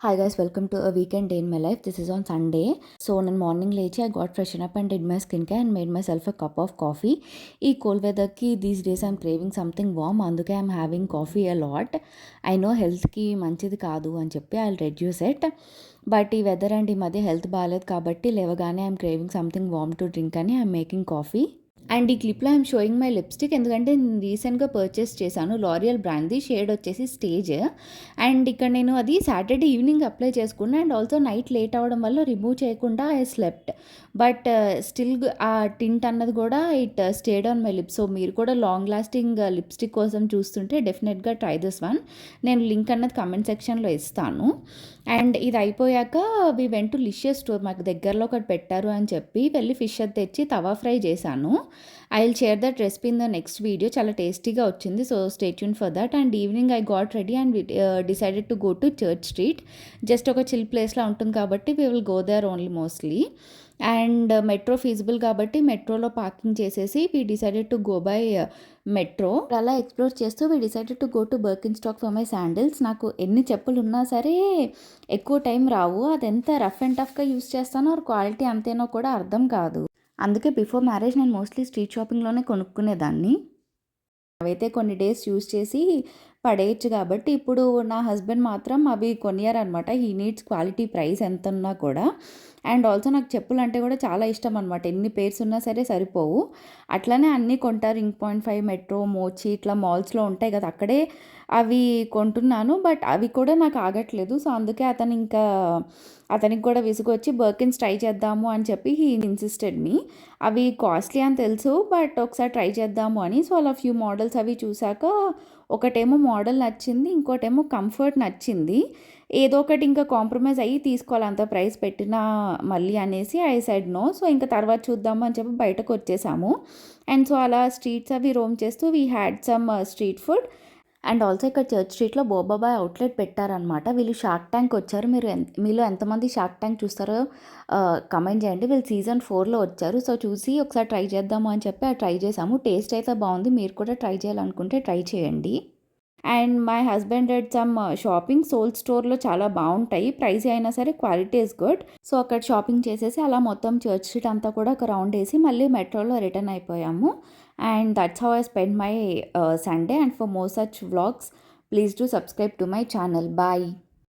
Hi guys, welcome to a weekend day in my life. This is on Sunday. So on morning లేచి I got freshen up and did my skincare and made myself a cup of coffee. ఈ cold weatherకి these days I'm craving something warm. అందుకే I'm having coffee a lot. I know healthకి మంచిది కాదు అని చెప్పి I'll reduce it. But ఈ weather and ఈ మధ్య health బాగాలేదు కాబట్టి లేవగానే I'm craving something warm to drink అని ఐఎమ్ మేకింగ్ కాఫీ. అండ్ ఈ క్లిప్లో ఐఎమ్ షోయింగ్ మై లిప్స్టిక్, ఎందుకంటే నేను రీసెంట్గా పర్చేస్ చేశాను లారియల్ బ్రాండ్ది. షేడ్ వచ్చేసి స్టేజ్. అండ్ ఇక్కడ నేను అది సాటర్డే ఈవినింగ్ అప్లై చేసుకున్నా అండ్ ఆల్సో నైట్ లేట్ అవ్వడం వల్ల రిమూవ్ చేయకుండా ఐ స్లెప్ట్. బట్ స్టిల్ ఆ టింట్ అన్నది కూడా it stayed on my lips. So మీరు కూడా లాంగ్ లాస్టింగ్ లిప్స్టిక్ కోసం చూస్తుంటే డెఫినెట్గా ట్రై దిస్ వన్. నేను లింక్ అన్నది కమెంట్ సెక్షన్లో ఇస్తాను. అండ్ ఇది అయిపోయాక we went to Licious store, మాకు దగ్గరలో ఒకటి పెట్టారు అని చెప్పి వెళ్ళి ఫిష్ అది తెచ్చి తవా ఫ్రై చేశాను. I will share that recipe in the next video. చాలా టేస్టీగా వచ్చింది. So stay tune for that. And evening I got ready and decided to go to Church Street. Just ఒక చిల్ ప్లేస్లో ఉంటుంది కాబట్టి we will go there only mostly. And metro feasible కాబట్టి మెట్రోలో parking చేసేసి we decided to go by metro. అలా explore చేస్తూ we decided to go to బర్కిన్ stock for my sandals. నాకు ఎన్ని చెప్పులు ఉన్నా సరే ఎక్కువ టైం రావు. అది ఎంత రఫ్ అండ్ టఫ్గా యూస్ చేస్తానో క్వాలిటీ అంతేనో కూడా అర్థం కాదు. అందుకే బిఫోర్ మ్యారేజ్ నేను మోస్ట్లీ స్ట్రీట్ షాపింగ్లోనే కొనుక్కునేదాన్ని. అవైతే కొన్ని డేస్ యూస్ చేసి పడేయచ్చు కాబట్టి ఇప్పుడు నా హస్బెండ్ మాత్రం అవి కొనియారనమాట. హీ నీడ్స్ క్వాలిటీ, ప్రైస్ ఎంత ఉన్నా కూడా. అండ్ ఆల్సో నాకు చెప్పులు అంటే కూడా చాలా ఇష్టం అనమాట. ఎన్ని పేర్స్ ఉన్నా సరే సరిపోవు. అట్లనే అన్నీ కొంటారు. ఇంక్ 5 మెట్రో, మోచి ఇట్లా మాల్స్లో ఉంటాయి కదా, అక్కడే అవి కొంటున్నాను. బట్ అవి కూడా నాకు ఆగట్లేదు. సో అందుకే అతనికి కూడా విసుగొచ్చి బర్కిన్స్ ట్రై చేద్దాము అని చెప్పి హీ ఇన్సిస్టెడ్ మీ. అవి కాస్ట్లీ అని తెలుసు బట్ ఒకసారి ట్రై చేద్దాము అని. సో అలా ఫ్యూ మోడల్స్ అవి చూసాక ఒకటేమో మోడల్ నచ్చింది, ఇంకోటేమో కంఫర్ట్ నచ్చింది. ఏదో ఒకటి ఇంకా కాంప్రమైజ్ అయ్యి తీసుకోవాలి, అంత ప్రైస్ పెట్టినా మళ్ళీ అనేసి ఐ సైడ్ నో. సో ఇంకా తర్వాత చూద్దాము అని చెప్పి బయటకు వచ్చేసాము. అండ్ సో అలా స్ట్రీట్స్ అవి రోమ్ చేస్తూ we had some street food. And also ఇక్కడ చర్చ్ స్ట్రీట్లో బోబాబాయ్ అవుట్లెట్ పెట్టారనమాట. వీళ్ళు షార్క్ ట్యాంక్ వచ్చారు. మీలో ఎంతమంది షార్క్ ట్యాంక్ చూస్తారో కమెంట్ చేయండి. వీళ్ళు సీజన్ 4లో వచ్చారు. సో చూసి ఒకసారి ట్రై చేద్దాము అని చెప్పి ట్రై చేసాము. టేస్ట్ అయితే బాగుంది. మీరు కూడా ట్రై చేయాలనుకుంటే ట్రై చేయండి. And my husband did some shopping. Soul స్టోర్లో చాలా బాగుంటాయి, ప్రైస్ అయినా సరే క్వాలిటీ ఇస్ గుడ్. సో అక్కడ షాపింగ్ చేసేసి అలా మొత్తం చర్చ్ స్ట్రీట్ అంతా కూడా ఒక రౌండ్ వేసి మళ్ళీ మెట్రోలో రిటర్న్ అయిపోయాము. And that's how I spend my Sunday. And for more such vlogs, please do subscribe to my channel. Bye.